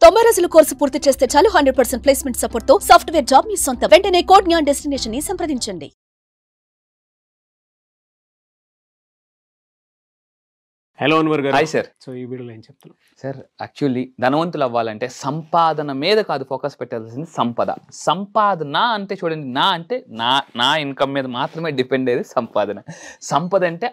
90 రోజుల కోర్సు పూర్తి చేస్తే చాలు 100% ప్లేస్మెంట్ సపోర్ట్ తో సాఫ్ట్వేర్ జాబ్ మీ సొంత. వెంటనే కోడ్ జ్ఞాన్ డెస్టినేషన్ ని సంప్రదించండి. హలో అన్వర్ గారు. Hi sir. సో ఈ వీడియోలో ఏం చెప్తాను సార్, యాక్చువల్లీ ధనవంతులు అవ్వాలంటే సంపాదన మీద కాదు ఫోకస్ పెట్టాల్సింది సంపద. సంపాదన అంటే చూడండి, నా అంటే నా ఇన్కమ్ మీద మాత్రమే డిపెండ్ అయ్యేది సంపాదన. సంపద అంటే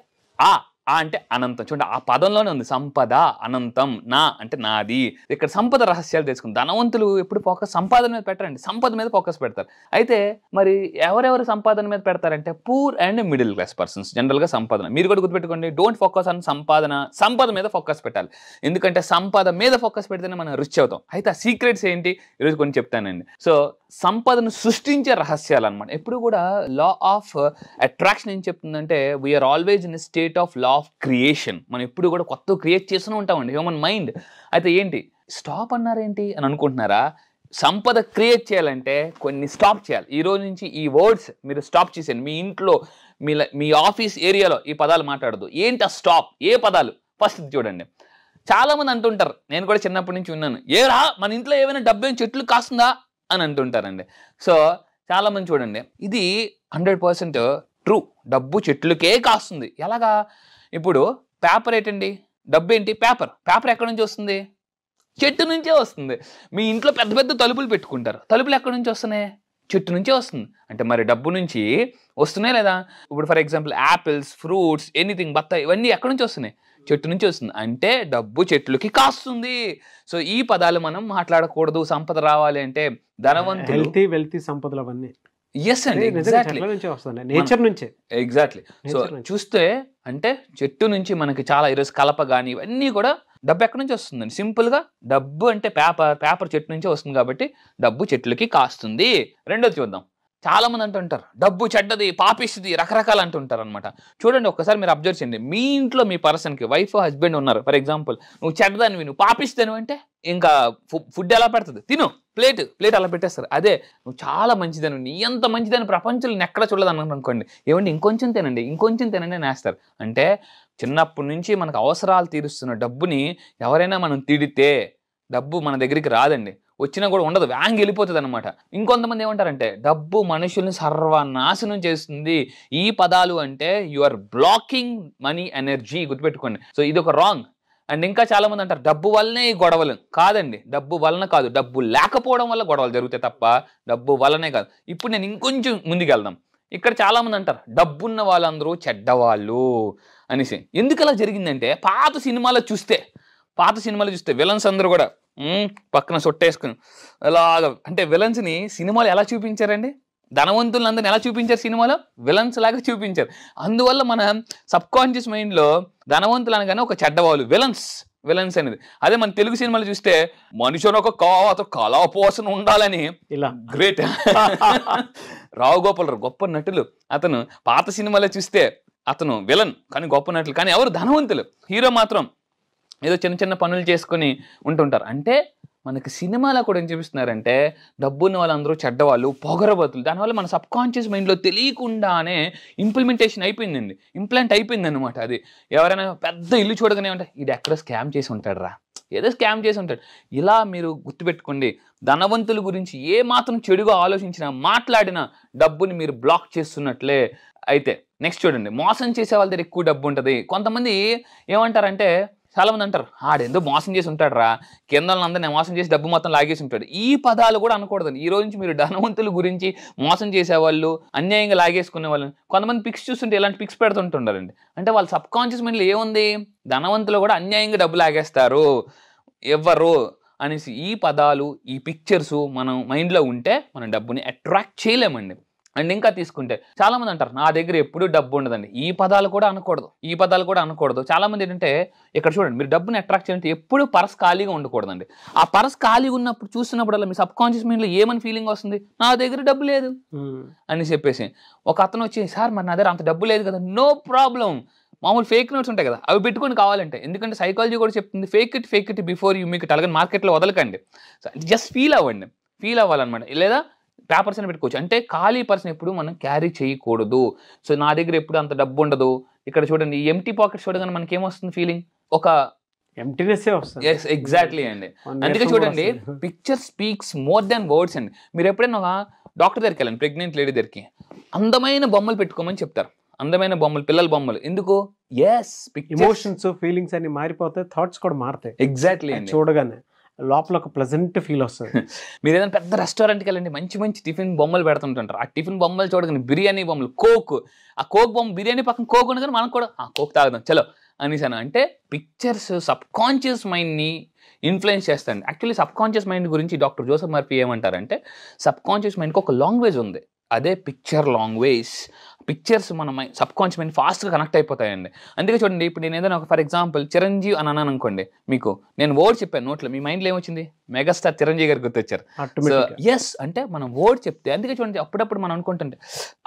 ఆ అంటే అనంతం. చూడండి, ఆ పదంలోనే ఉంది సంపద, అనంతం. నా అంటే నాది. ఇక్కడ సంపద రహస్యాలు తెలుసుకుంది. ధనవంతులు ఎప్పుడు ఫోకస్ సంపాదన మీద పెట్టరండి, సంపద మీద ఫోకస్ పెడతారు. అయితే మరి ఎవరెవరు సంపాదన మీద పెడతారంటే poor and middle class persons. జనరల్గా సంపాదన మీరు కూడా గుర్తుపెట్టుకోండి, డోంట్ ఫోకస్ ఆన్ సంపద మీద ఫోకస్ పెట్టాలి. ఎందుకంటే సంపద మీద ఫోకస్ పెడితేనే మనం రిచ్ అవుతాం. అయితే ఆ సీక్రెట్స్ ఏంటి ఈరోజు కొన్ని చెప్తానండి. సో సంపదను సృష్టించే రహస్యాలు అనమాట. ఎప్పుడు కూడా లా ఆఫ్ అట్రాక్షన్ ఏం చెప్తుందంటే we are always in state of law of creation. మనం ఎప్పుడు కూడా కొత్త క్రియేట్ చేస్తూనే ఉంటామండి, హ్యూమన్ మైండ్. అయితే ఏంటి స్టాప్ అన్నారేంటి అని అనుకుంటున్నారా? సంపద క్రియేట్ చేయాలంటే కొన్ని స్టాప్ చేయాలి. ఈ రోజు నుంచి ఈ వర్డ్స్ మీరు స్టాప్ చేసేయండి. మీ ఇంట్లో మీ ఆఫీస్ ఏరియాలో ఈ పదాలు మాట్లాడదు. ఏంటి ఆ స్టాప్? ఏ పదాలు? ఫస్ట్ చూడండి, చాలా మంది అంటుంటారు, నేను కూడా చిన్నప్పటి నుంచి విన్నాను, ఏరా మన ఇంట్లో ఏమైనా డబ్బు చెట్లు కాస్తుందా అని అంటుంటారండి. సో చాలా మంది చూడండి, ఇది 100% ట్రూ. డబ్బు చెట్లకే కాస్తుంది. ఎలాగా? ఇప్పుడు పేపర్ ఏంటండి, డబ్బు ఏంటి? పేపర్ ఎక్కడి నుంచి వస్తుంది? చెట్టు నుంచే వస్తుంది. మీ ఇంట్లో పెద్ద పెద్ద తలుపులు పెట్టుకుంటారు, తలుపులు ఎక్కడి నుంచి వస్తున్నాయి? చెట్టు నుంచే వస్తుంది. అంటే మరి డబ్బు నుంచి వస్తున్నాయి లేదా? ఇప్పుడు for example apples, fruits, anything, బత్తాయి, ఇవన్నీ ఎక్కడి నుంచి వస్తున్నాయి? చెట్టు నుంచి వస్తుంది. అంటే డబ్బు చెట్లుకి కాస్తుంది. సో ఈ పదాలు మనం మాట్లాడకూడదు. సంపద రావాలి అంటే ధనవంతులు, వెల్తీ సంపదలు అవన్నీ ఎస్ అండి, ఎగ్జాక్ట్లీ నేచర్ నుంచే. ఎగ్జాక్ట్లీ. సో చూస్తే అంటే చెట్టు నుంచి మనకి చాలా ఈరోజు కలప కానీ ఇవన్నీ కూడా డబ్బు ఎక్కడి నుంచి వస్తుందండి? సింపుల్గా డబ్బు అంటే పేపర్ చెట్టు నుంచే వస్తుంది కాబట్టి డబ్బు చెట్లకి కాస్తుంది. రెండోది చూద్దాం. చాలా మంది అంటుంటారు డబ్బు చెడ్డది, పాపిస్తుంది, రకరకాలు అంటుంటారు అనమాట. చూడండి, ఒక్కసారి మీరు అబ్జర్వ్ చేయండి. మీ ఇంట్లో మీ పర్సన్కి వైఫ్ హస్బెండ్ ఉన్నారు, ఫర్ ఎగ్జాంపుల్, నువ్వు చెడ్డదానివి, నువ్వు పాపిస్తాను అంటే ఇంకా ఫుడ్ ఎలా పెడుతుంది? తిను, ప్లేట్ అలా పెట్టేస్తారు. అదే నువ్వు చాలా మంచిదని, నీ ఎంత మంచిదని ప్రపంచంలో ఎక్కడ చూడదని అనుకోండి, ఏమండి ఇంకొంచెం తినండి నేస్తారు. అంటే చిన్నప్పటి నుంచి మనకు అవసరాలు తీరుస్తున్న డబ్బుని ఎవరైనా మనం తిడితే డబ్బు మన దగ్గరికి రాదండి, వచ్చినా కూడా ఉండదు, వ్యాంగ్ వెళ్ళిపోతుంది అనమాట. ఇంకొంతమంది ఏమంటారంటే డబ్బు మనుషుల్ని సర్వనాశనం చేస్తుంది. ఈ పదాలు అంటే you are blocking money energy, గుర్తుపెట్టుకోండి. సో ఇది ఒక రాంగ్. అండ్ ఇంకా చాలా మంది అంటారు డబ్బు వల్లనే ఈ గొడవలు. కాదండి, డబ్బు వలన కాదు, డబ్బు లేకపోవడం వల్ల గొడవలు జరుగుతాయి తప్ప డబ్బు వల్లనే కాదు. ఇప్పుడు నేను ఇంకొంచెం ముందుకు వెళ్దాం. ఇక్కడ చాలా మంది అంటారు డబ్బున్న వాళ్ళందరూ చెడ్డవాళ్ళు అనేసి. ఎందుకు అలా జరిగిందంటే పాత సినిమాలు చూస్తే విలన్స్ అందరూ కూడా పక్కన సొట్టేసుకుని అలాగా, అంటే విలన్స్ని సినిమాలు ఎలా చూపించారండి? ధనవంతులందరిని ఎలా చూపించారు? సినిమాలో విలన్స్ లాగా చూపించారు. అందువల్ల మన సబ్ కాన్షియస్ మైండ్లో ధనవంతులు అనగానే ఒక చెడ్డవాళ్ళు, విలన్స్ అనేది. అదే మన తెలుగు సినిమాలు చూస్తే మనుషుని ఒక కళాపోషణ ఉండాలని ఇలా గ్రేట్ రావు గోపాలరావు గొప్ప నటులు. అతను పాత సినిమాలో చూస్తే అతను విలన్ కానీ గొప్ప నటులు, కానీ ఎవరు? ధనవంతులు. హీరో మాత్రం ఏదో చిన్న చిన్న పనులు చేసుకుని ఉంటుంటారు. అంటే మనకి సినిమాలో కూడా ఏం చూపిస్తున్నారంటే డబ్బున్న వాళ్ళందరూ చెడ్డవాళ్ళు, పొగరబతులు. దానివల్ల మన సబ్ కాన్షియస్ మైండ్లో తెలియకుండానే ఇంప్లాంట్ అయిపోయింది అనమాట. అది ఎవరైనా పెద్ద ఇల్లు చూడగానే ఉంటాయి, ఇది ఎక్కడ స్కామ్ చేసి ఉంటాడు రా, ఏదో స్కామ్ చేసి ఉంటాడు. ఇలా మీరు గుర్తుపెట్టుకోండి, ధనవంతుల గురించి ఏ మాత్రం చెడుగా ఆలోచించినా మాట్లాడినా డబ్బుని మీరు బ్లాక్ చేస్తున్నట్లే. అయితే నెక్స్ట్ చూడండి, మోసం చేసే వాళ్ళ దగ్గర ఎక్కువ డబ్బు ఉంటుంది. కొంతమంది ఏమంటారంటే, చాలా మంది అంటారు ఆడెందో మోసం చేసి ఉంటాడు రా, కింద అందరినీ మోసం చేసి డబ్బు మొత్తం లాగేసి ఉంటాడు. ఈ పదాలు కూడా అనకూడదండి. ఈ రోజు నుంచి మీరు ధనవంతుల గురించి, మోసం చేసేవాళ్ళు, అన్యాయంగా లాగేసుకునే వాళ్ళు, కొంతమంది పిక్స్ చూస్తుంటే ఇలాంటి పిక్స్ పెడుతుంటుండారండి. అంటే వాళ్ళ సబ్ కాన్షియస్ మైండ్లో ఏముంది? ధనవంతులు కూడా అన్యాయంగా డబ్బు లాగేస్తారు ఎవ్వరు అనేసి. ఈ పదాలు, ఈ పిక్చర్స్ మనం మైండ్లో ఉంటే మనం డబ్బుని అట్రాక్ట్ చేయలేమండి. అండ్ ఇంకా తీసుకుంటే చాలా మంది అంటారు నా దగ్గర ఎప్పుడూ డబ్బు ఉండదండి. ఈ పదాలు కూడా అనకూడదు. చాలా మంది ఏంటంటే ఇక్కడ చూడండి, మీరు డబ్బుని అట్రాక్ట్ చేయాలంటే ఎప్పుడు పర్స్ ఖాళీగా ఉండకూడదండి. ఆ పర్స్ ఖాళీగా ఉన్నప్పుడు చూస్తున్నప్పుడల్లా మీ సబ్ కాన్షియస్ మైండ్లో ఏమని ఫీలింగ్ వస్తుంది? నా దగ్గర డబ్బు లేదు అని చెప్పేసి. ఒక అతను వచ్చి సార్ మరి నా దగ్గర అంత డబ్బు లేదు కదా. నో ప్రాబ్లం, మామూలు ఫేక్ నోట్స్ ఉంటాయి కదా, అవి పెట్టుకొని కావాలంటే. ఎందుకంటే సైకాలజీ కూడా చెప్తుంది ఫేక్ ఇట్ బిఫోర్ యూ మీకు అలాగే మార్కెట్లో వదలకండి. జస్ట్ ఫీల్ అవ్వాలన్నమాట. లేదా పేపర్స్ అని పెట్టుకోవచ్చు. అంటే ఖాళీ పర్సన్ ఎప్పుడు మనం క్యారీ చేయకూడదు. సో నా దగ్గర ఎప్పుడు అంత డబ్బు ఉండదు. ఇక్కడ చూడండి, ఎంటీ పాకెట్స్ చూడగానే మనకి ఏమొస్తుంది ఫీలింగ్? ఒక ఎంప్టీనెస్ వస్తుంది. ఎస్ ఎగ్జాక్ట్లీ అండి. అందుకే చూడండి picture speaks more than words అండి. మీరు ఎప్పుడైనా ఒక డాక్టర్ దగ్గరికి వెళ్ళండి, ప్రెగ్నెంట్ లేడీ దగ్గరికి, అందమైన బొమ్మలు పెట్టుకోమని చెప్తారు. అందమైన బొమ్మలు, పిల్లల బొమ్మలు. ఎందుకు? ఎస్, ఎమోషన్స్ ఫీలింగ్స్ అన్ని మారిపోతాయి, థాట్స్ కూడా మారుతాయి. ఎగ్జాక్ట్లీ అండి. చూడగానే లోపల ఒక ప్లెజెంట్ ఫీల్ వస్తుంది. మీరు ఏదైనా పెద్ద రెస్టారెంట్కి వెళ్ళండి, మంచి మంచి టిఫిన్ బొమ్మలు పెడుతుంటారు. ఆ టిఫిన్ బొమ్మలు చూడగానే బిర్యానీ బొమ్మలు, కోక్, ఆ కోక్ బొమ్మ, బిర్యానీ పక్కన కోక్ ఉండగానే మనం కూడా ఆ కోక్ తాగుదాం చలో అనేసాను. అంటే పిక్చర్స్ సబ్ కాన్షియస్ మైండ్ని ఇన్ఫ్లుయెన్స్ చేస్తాయండి. యాక్చువల్లీ సబ్ కాన్షియస్ మైండ్ గురించి డాక్టర్ జోసెఫ్ మర్ఫీ ఏమంటారంటే, సబ్ కాన్షియస్ మైండ్కి ఒక లాంగ్వేజ్ ఉంది, అదే పిక్చర్ లాంగ్వేజ్. పిక్చర్స్ మన సబ్ కాన్షియస్ మైండ్ ఫాస్ట్గా కనెక్ట్ అయిపోతాయండి. అందుకే చూడండి, ఇప్పుడు నేను ఏదైనా ఒక ఫర్ ఎగ్జాంపుల్ చిరంజీవి అని అన్నాను అనుకోండి, మీకు నేను వర్డ్ చెప్పాను నోట్లో, మీ మైండ్లో ఏమొచ్చింది? మెగాస్టార్ చిరంజీవి గారు గుర్తొచ్చారు. సో ఎస్, అంటే మనం వర్డ్ చెప్తే, అందుకే చూడండి అప్పుడప్పుడు మనం అనుకుంటుంటే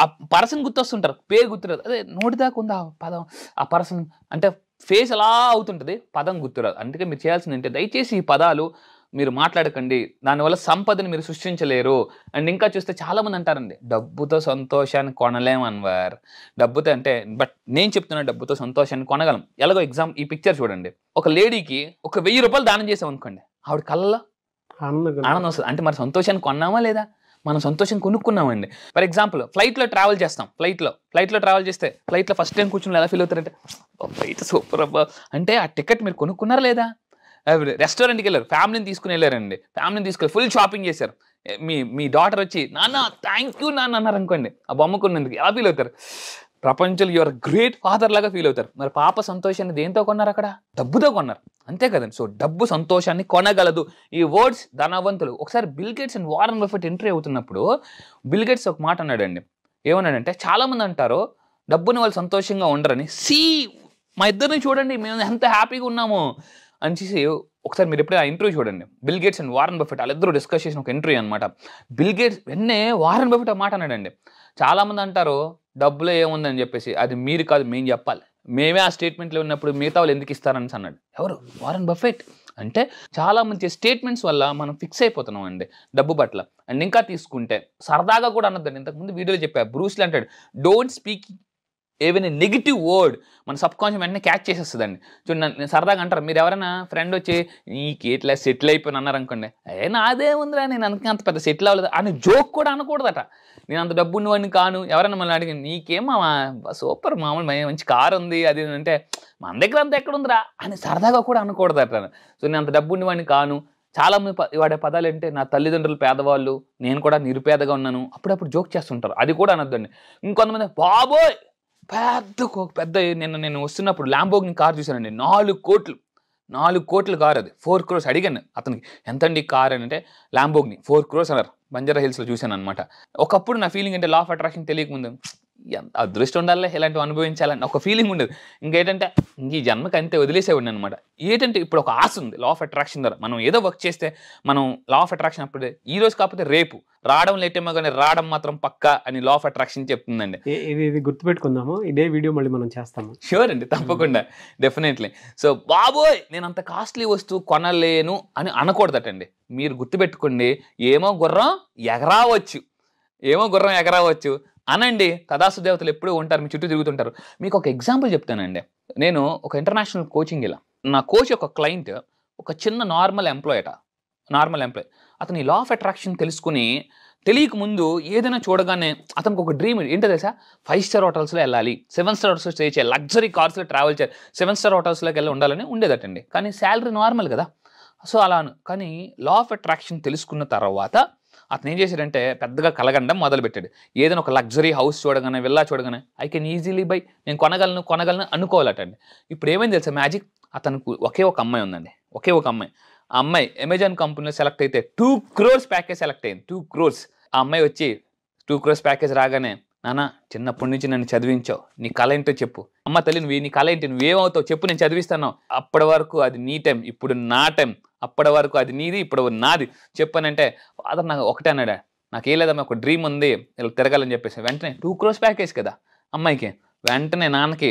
ఆ పర్సన్ గుర్తొస్తుంటారు, పేరు గుర్తురాదు. అదే నోటి దాకా ఉంది ఆ పదం, ఆ పర్సన్ అంటే ఫేస్ అలా అవుతుంటుంది, పదం గుర్తురాదు. అందుకే మీరు చేయాల్సింది అంటే, దయచేసి ఈ పదాలు మీరు మాట్లాడకండి, దానివల్ల సంపదని మీరు సృష్టించలేరు. అండ్ ఇంకా చూస్తే చాలామంది అంటారండి, డబ్బుతో సంతోషాన్ని కొనలేం అన్వర్. డబ్బుతో అంటే, బట్ నేను చెప్తున్నా డబ్బుతో సంతోషాన్ని కొనగలం. ఎలాగో ఈ పిక్చర్ చూడండి, ఒక లేడీకి ఒక 1000 రూపాయలు దానం చేసాం అనుకోండి, ఆవిడ కళ్ళలో ఆనందం వస్తుంది. అంటే మరి సంతోషాన్ని కొన్నామా లేదా? మనం సంతోషం కొనుక్కున్నామండి. ఫర్ ఎగ్జాంపుల్ ఫ్లైట్లో ట్రావెల్ చేస్తాం, ఫ్లైట్లో ట్రావెల్ చేస్తే ఫ్లైట్లో ఫస్ట్ టైం కూర్చుని ఎలా ఫీల్ అవుతారంటే, ఫ్లైట్ సూపర్ అబ్బా అంటే, ఆ టికెట్ మీరు కొనుక్కున్నారా లేదా? రెస్టారెంట్కి వెళ్ళారు, ఫ్యామిలీని తీసుకుని వెళ్ళారండి, ఫ్యామిలీని తీసుకెళ్ళి ఫుల్ షాపింగ్ చేశారు. మీ డాటర్ వచ్చి నాన్న థ్యాంక్ యూ నాన్న అన్నారు అనుకోండి, ఆ బొమ్మ కొన్నందుకు ఎలా ఫీల్ అవుతారు? ప్రపంచంలో యువర్ గ్రేట్ ఫాదర్ లాగా ఫీల్ అవుతారు. మరి పాప సంతోషాన్ని దేంతో కొన్నారు? అక్కడ డబ్బుతో కొన్నారు, అంతే కదండి. సో డబ్బు సంతోషాన్ని కొనగలదు. ఈ వర్డ్స్ ధనవంతులు. ఒకసారి bill gates and Warren Buffett entry అవుతున్నప్పుడు బిల్ గేట్స్ ఒక మాట అన్నాడండి. ఏమన్నాడంటే, చాలామంది అంటారు డబ్బుని వాళ్ళు సంతోషంగా ఉండరని. మా ఇద్దరిని చూడండి, మేము ఎంత హ్యాపీగా ఉన్నాము అని చేసి, ఒకసారి మీరు ఎప్పుడైనా ఇంటర్వ్యూ చూడండి, bill gates and Warren Buffett వాళ్ళిద్దరూ డిస్కస్ చేసిన ఒక ఇంటర్వ్యూ అనమాట. బిల్ గేట్స్ వెన్నే వారన్ బఫెట్ మాట అన్నాడండి, చాలామంది అంటారు డబ్బులో ఏముందని చెప్పేసి, అది మీరు కాదు మేము చెప్పాలి, మేమే ఆ స్టేట్మెంట్లో ఉన్నప్పుడు మిగతా వాళ్ళు ఎందుకు ఇస్తారని అన్నాడు. ఎవరు? Warren Buffett. అంటే చాలా మంచి స్టేట్మెంట్స్ వల్ల మనం ఫిక్స్ అయిపోతున్నాం అండి డబ్బు పట్ల. అండ్ ఇంకా తీసుకుంటే సరదాగా కూడా అనొద్దండి, ఇంతకుముందు వీడియోలో చెప్పా, బ్రూస్లీ అంటాడు డోంట్ స్పీక్ ఏవైనా నెగిటివ్ వర్డ్ మన సబ్ కాన్షియస్ వెంటనే క్యాచ్ చేసేస్తుందండి. చూడండి, నేను సరదాగా అంటారు, మీరు ఎవరైనా ఫ్రెండ్ వచ్చి నీకు ఇట్లా సెటిల్ అయిపోయిన అన్నారు అనుకోండి, నాదేముందిరా నేను అంత పెద్ద సెటిల్ అవ్వలేదు అని జోక్ కూడా అనకూడదట. నేను అంత డబ్బు ఉన్నవాడిని కాను. ఎవరైనా మళ్ళీ అడిగి నీకేం సూపర్ మామూలు మంచి కారు ఉంది అది అంటే, మన దగ్గర అంత ఎక్కడ ఉందిరా అని సరదాగా కూడా అనకూడదట. సో నేను అంత డబ్బు ఉన్నవాడిని కాను. చాలామంది వాడే పదాలు అంటే, నా తల్లిదండ్రులు పేదవాళ్ళు, నేను కూడా నిరుపేదగా ఉన్నాను, అప్పుడప్పుడు జోక్ చేస్తుంటారు, అది కూడా అనొద్దండి. ఇంకొంతమంది బాబోయ్ పెద్ద నేను వస్తున్నప్పుడు ల్యాంబోర్గిని కార్ చూశానండి, 4 కోట్ల కార్, అది 4 crores. అడిగాను అతనికి, ఎంతండి కార్ అని అంటే, ల్యాంబోర్గిని 4 crores అన్నారు. బంజారా హిల్స్లో చూశాను అనమాట. ఒకప్పుడు నా ఫీలింగ్ అంటే, లా ఆఫ్ అట్రాక్షన్ తెలియకముందు ఎంత అదృష్టం ఉండాలి ఇలాంటివి అనుభవించాలని ఒక ఫీలింగ్ ఉండదు. ఇంకేంటంటే ఈ జన్మకి అంతే వదిలేసేవాడిని అనమాట. ఏంటంటే ఇప్పుడు ఒక ఆశ ఉంది లా ఆఫ్ అట్రాక్షన్ ద్వారా. మనం ఏదో వర్క్ చేస్తే మనం లా ఆఫ్ అట్రాక్షన్ అప్పుడే, ఈ రోజు కాకపోతే రేపు రావడం లేటేమో కానీ రావడం మాత్రం పక్కా అని లా ఆఫ్ అట్రాక్షన్ చెప్తుందండి. ఇది గుర్తుపెట్టుకుందాము, ఇదే వీడియో మళ్ళీ మనం చేస్తాము. షూర్ అండి, తప్పకుండా, డెఫినెట్లీ. సో బాబోయ్ నేను అంత కాస్ట్లీ వస్తువు కొనలేను అని అనకూడదటండి. మీరు గుర్తుపెట్టుకోండి, ఏమో గుర్రం ఎగరావచ్చు అనండి. తదాసు దేవతలు ఎప్పుడూ ఉంటారు, మీ చుట్టూ తిరుగుతుంటారు. మీకు ఒక ఎగ్జాంపుల్ చెప్తానండి. నేను ఒక ఇంటర్నేషనల్ కోచింగ్ ఇలా, నా కోచ్ యొక్క క్లయింట్ ఒక చిన్న నార్మల్ ఎంప్లాయ్. అతని లా ఆఫ్ అట్రాక్షన్ తెలుసుకుని తెలియక ముందు ఏదైనా చూడగానే అతనికి ఒక డ్రీమ్ ఏంటో తెలుసా, 5 star హోటల్స్లో వెళ్ళాలి, 7 star హోటల్స్లో స్టే చేయాలి, లగ్జరీ కార్స్లో ట్రావెల్ చేయాలి, 7 star హోటల్స్లోకి వెళ్ళి ఉండాలని ఉండేదటండి. కానీ శాలరీ నార్మల్ కదా, సో అలాను. కానీ లా ఆఫ్ అట్రాక్షన్ తెలుసుకున్న తర్వాత అతను ఏం చేశాడంటే, పెద్దగా కలగండం మొదలుపెట్టాడు. ఏదైనా ఒక లగ్జరీ హౌస్ చూడగానే, విల్లా చూడగానే ఐ కెన్ ఈజీలీ బై, నేను కొనగలను అనుకోవాలటండి. ఇప్పుడు ఏమైంది తెలుసా మ్యాజిక్, అతనికి ఒకే ఒక అమ్మాయి ఉందండి, ఆ అమ్మాయి అమెజాన్ కంపెనీలో సెలెక్ట్ అయితే 2 crores ప్యాకేజ్ సెలెక్ట్ అయింది. 2 crores. ఆ అమ్మాయి వచ్చి 2 crores ప్యాకేజ్ రాగానే, నాన్న చిన్నప్పటి నుంచి నన్ను చదివించావు, నీ కళ ఏంటో చెప్పు. అమ్మ తల్లి నీ కళ ఏంటి, నువ్వేమవుతావు చెప్పు, నేను చదివిస్తాను. అప్పటి వరకు అది నీ టైం, ఇప్పుడు నా టైం. అప్పటి వరకు అది నీది, ఇప్పుడు నాది చెప్పానంటే, ఫాదర్ నాకు ఒకటే అన్నాడా, నాకేం లేదమ్మా ఒక డ్రీమ్ ఉంది ఇలా తిరగాలని చెప్పేసి. వెంటనే 2 crores ప్యాకేజ్ కదా అమ్మాయికి, వెంటనే నాన్నకి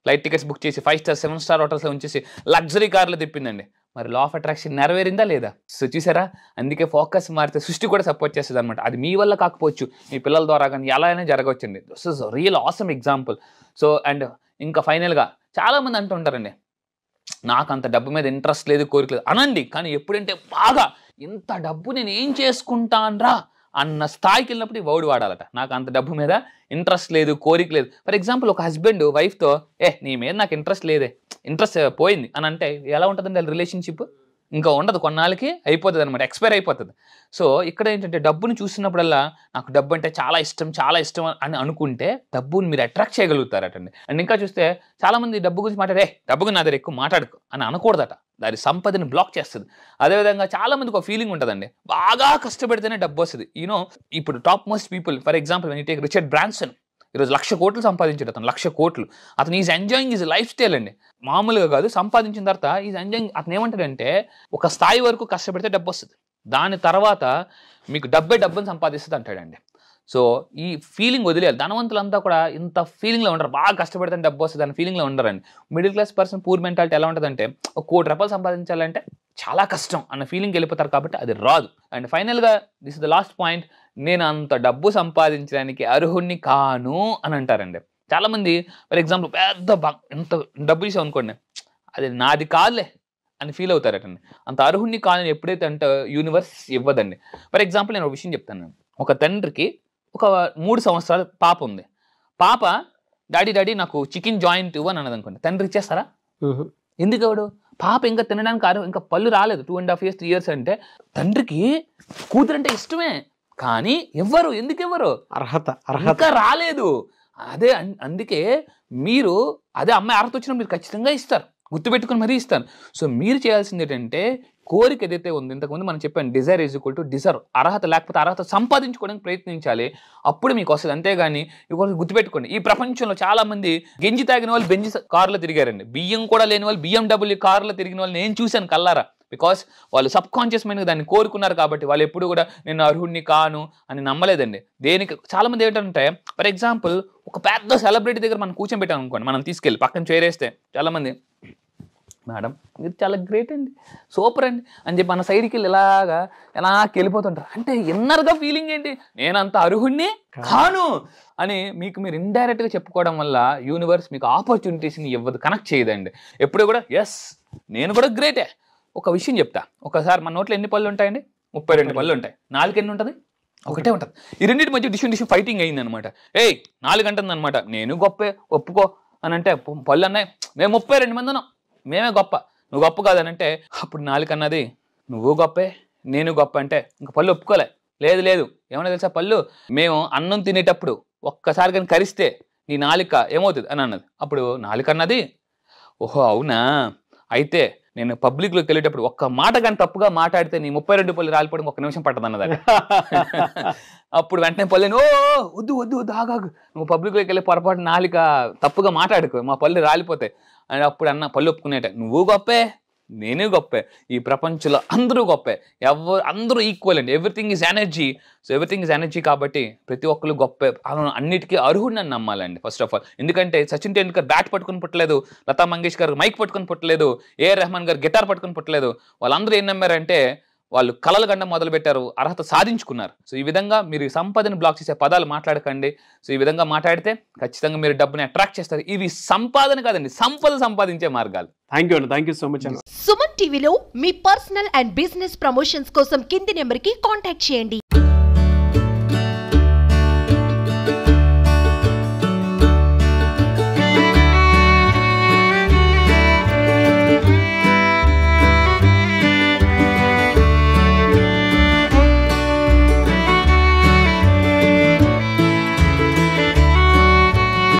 ఫ్లైట్ టికెట్స్ బుక్ చేసి 5 star 7 star హోటల్స్లో ఉంచేసి లగ్జరీ కార్లో తిప్పిందండి. మరి లా ఆఫ్ అట్రాక్షన్ నెరవేరిందా లేదా? సో చూసారా, అందుకే ఫోకస్ మారితే సృష్టి కూడా సపోర్ట్ చేస్తుంది అనమాట. అది మీ వల్ల కాకపోవచ్చు, మీ పిల్లల ద్వారా కానీ ఎలా అయినా జరగవచ్చండి. This is real awesome example. So and ఇంకా ఫైనల్గా చాలామంది అంటూ ఉంటారండి, నాకు అంత డబ్బు మీద ఇంట్రెస్ట్ లేదు, కోరిక లేదు అనండి. కానీ ఎప్పుడంటే బాగా ఇంత డబ్బు నేను ఏం చేసుకుంటాన్రా అన్న స్థాయికి వెళ్ళినప్పుడు ఈ వర్డ్ వాడాలట. నాకు అంత డబ్బు మీద ఇంట్రెస్ట్ లేదు, కోరిక లేదు. ఫర్ ఎగ్జాంపుల్ ఒక హస్బెండ్ వైఫ్తో నీ మీద నాకు ఇంట్రెస్ట్ లేదే, ఇంట్రెస్ట్ పోయింది అని అంటే ఎలా ఉంటుందండి రిలేషన్షిప్? ఇంకా ఉండదు, కొన్నాళ్ళకి అయిపోతుంది అనమాట, ఎక్స్పైర్ అయిపోతుంది. సో ఇక్కడ ఏంటంటే డబ్బుని చూసినప్పుడల్లా నాకు డబ్బు అంటే చాలా ఇష్టం అని అనుకుంటే డబ్బుని మీరు అట్రాక్ట్ చేయగలుగుతారటండి. అండ్ ఇంకా చూస్తే చాలామంది డబ్బు గురించి మాట్లాడే డబ్బు గురించి నా దగ్గర ఎక్కువ మాట్లాడుకో అని అనకూడదట, దాని సంపదని బ్లాక్ చేస్తుంది. అదేవిధంగా చాలామందికి ఒక ఫీలింగ్ ఉంటుందండి, బాగా కష్టపడితేనే డబ్బు వస్తుంది. ఇప్పుడు top most people for example when you take Richard Branson, ఈరోజు 1,00,000 కోట్లు సంపాదించాడు అతను, 1,00,000 కోట్లు. అతను is enjoying is life style అండి, మామూలుగా కాదు. సంపాదించిన తర్వాత ఈజ్ ఎంజాయింగ్. అతను ఏమంటాడంటే ఒక స్థాయి వరకు కష్టపడితే డబ్బు వస్తుంది, దాని తర్వాత మీకు డబ్బుని సంపాదిస్తుంది అంటాడండి. సో ఈ ఫీలింగ్ వదిలేయాలి. ధనవంతులంతా కూడా ఇంత ఫీలింగ్లో ఉండరు, బాగా కష్టపడితే డబ్బు వస్తుంది అనే ఫీలింగ్లో ఉండరండి. Middle class person poor mentality ఎలా ఉంటుందంటే ఒక ₹1,00,00,000 సంపాదించాలంటే చాలా కష్టం అన్న ఫీలింగ్కి వెళ్ళిపోతారు, కాబట్టి అది రాదు. అండ్ ఫైనల్గా this is the last point, నేను అంత డబ్బు సంపాదించడానికి అర్హుణ్ణి కాను అని అంటారండి. చాలామంది ఫర్ ఎగ్జాంపుల్ ఎంత డబ్బు ఇచ్చాం అనుకోండి, అది నాది కాదులే అని ఫీల్ అవుతారటండి. అంత అర్హుణ్ణి కాదని ఎప్పుడైతే అంటే యూనివర్స్ ఇవ్వదండి. ఫర్ ఎగ్జాంపుల్ నేను ఒక విషయం చెప్తాను. ఒక తండ్రికి ఒక 3 సంవత్సరాల పాప ఉంది. పాప డాడీ నాకు చికెన్ జాయింట్ ఇవ్వని అన్నది అనుకోండి, తండ్రి ఇచ్చేస్తారా? ఎందుకు ఇవ్వడు? పాప ఇంకా తినడానికి ఇంకా పళ్ళు రాలేదు, 2.5 years 3 years అంటే తండ్రికి కూతురు అంటే ఇష్టమే, కానీ ఎవ్వరు, ఎందుకు ఇవ్వరు? అర్హత రాలేదు. అదే అందుకే మీరు అదే అమ్మాయి అర్హత వచ్చినా మీరు ఖచ్చితంగా ఇస్తారు, గుర్తుపెట్టుకుని మరీ ఇస్తాను. సో మీరు చేయాల్సింది ఏంటంటే కోరిక ఏదైతే ఉంది, ఇంతకుముందు మనం చెప్పాను Dzire is equal to deserve. అర్హత లేకపోతే అర్హత సంపాదించుకోవడానికి ప్రయత్నించాలి, అప్పుడు మీకు వస్తుంది. అంతేగాని ఇవాళ గుర్తుపెట్టుకోండి, ఈ ప్రపంచంలో చాలా మంది గంజి తాగిన వాళ్ళు బెంజ్ కార్లో తిరిగారండి, బియ్యం కూడా లేని వాళ్ళు BMW కార్లో తిరిగిన వాళ్ళు నేను చూశాను కల్లారా. బికాస్ వాళ్ళు సబ్ కాన్షియస్ మైండ్గా దాన్ని కోరుకున్నారు, కాబట్టి వాళ్ళు ఎప్పుడు కూడా నేను అర్హుడిని కాను అని నమ్మలేదండి. దేనికి చాలామంది ఏంటంటే ఫర్ ఎగ్జాంపుల్ ఒక పెద్ద సెలబ్రిటీ దగ్గర మనం కూర్చోబెట్టాం అనుకోండి, మనం తీసుకెళ్ళి పక్కన చేరేస్తే చాలామంది మేడం మీరు చాలా గ్రేట్ అండి, సూపర్ అండి అని చెప్పి మన సైడ్కి వెళ్ళి ఎలాగ వెళ్ళిపోతుంటారు. అంటే ఇన్నర్గా ఫీలింగ్ ఏంటి, నేనంత అర్హుణ్ణి కాను అని మీకు మీరు ఇండైరెక్ట్గా చెప్పుకోవడం వల్ల యూనివర్స్ మీకు ఆపర్చునిటీస్ని ఇవ్వదు, కనెక్ట్ చేయదండి. ఎప్పుడు కూడా ఎస్ నేను కూడా గ్రేటే. ఒక విషయం చెప్తా, ఒకసారి మన నోట్లో ఎన్ని పళ్ళు ఉంటాయండి? 32 పళ్ళు ఉంటాయి. 4 ఎన్ని ఉంటుంది? ఒకటే ఉంటుంది. ఈ రెండింటి మధ్య డిషన్ ఫైటింగ్ అయింది అనమాట. 4 అంటుంది అనమాట. నేను గొప్పే ఒప్పుకో అని అంటే పళ్ళు అన్నాయి, మేము 32 మంది ఉన్నాం, మేమే గొప్ప, నువ్వు గొప్ప కాదనంటే అప్పుడు 4 అన్నది నువ్వు గొప్పే నేను గొప్ప అంటే ఇంకా పళ్ళు ఒప్పుకోలే. లేదు ఏమన్నా తెలుసా, పళ్ళు మేము అన్నం తినేటప్పుడు ఒక్కసారి కానీ కరిస్తే నీ నాలుక ఏమవుతుంది అని అన్నది. అప్పుడు 4 అన్నది ఓహో అవునా, అయితే నేను పబ్లిక్లోకి వెళ్ళేటప్పుడు ఒక్క మాట కానీ తప్పుగా మాట్లాడితే నీ 32 పళ్ళు రాలిపోవడం 1 నిమిషం పట్టదు అన్నది. అప్పుడు వెంటనే పళ్ళు వద్దు ఆగాగు, నువ్వు పబ్లిక్లోకి వెళ్ళి పొరపాటు నాలుక తప్పుగా మాట్లాడుకో, మా పళ్ళు రాలిపోతాయి అని అప్పుడు అన్న పళ్ళు ఒప్పుకునేట. నువ్వు గొప్పే నేను గొప్పే, ఈ ప్రపంచంలో అందరూ గొప్పే, అందరూ ఈక్వల్ అండి. Everything is energy. So everything is energy కాబట్టి ప్రతి ఒక్కరు గొప్పే, అన్నిటికీ అర్హుడిని నమ్మాలండి ఫస్ట్ ఆఫ్ ఆల్. ఎందుకంటే సచిన్ టెండూల్కర్ బ్యాట్ పట్టుకుని పుట్టలేదు, లతా మంగేష్కర్ మైక్ పట్టుకుని పుట్టలేదు, ఏఆర్ రెహమాన్ గారు గిటార్ పట్టుకుని పుట్టలేదు. వాళ్ళందరూ ఏం నమ్మారంటే వాళ్ళు కలలు గండం మొదలు పెట్టారు, అర్హత సాధించుకున్నారు. సో ఈ విధంగా మీరు సంపదని బ్లాక్ చేసే పదాలు మాట్లాడకండి. సో ఈ విధంగా మాట్లాడితే ఖచ్చితంగా మీరు డబ్బుని అట్రాక్ట్ చేస్తారు. ఇవి సంపాదన కాదండి, సంపద సంపాదించే మార్గాలు. Thank you so much. Suman టీవీలో మీ పర్సనల్ అండ్ బిజినెస్ ప్రమోషన్స్ కోసం కింది నెంబర్కి కాంటాక్ట్ చేయండి.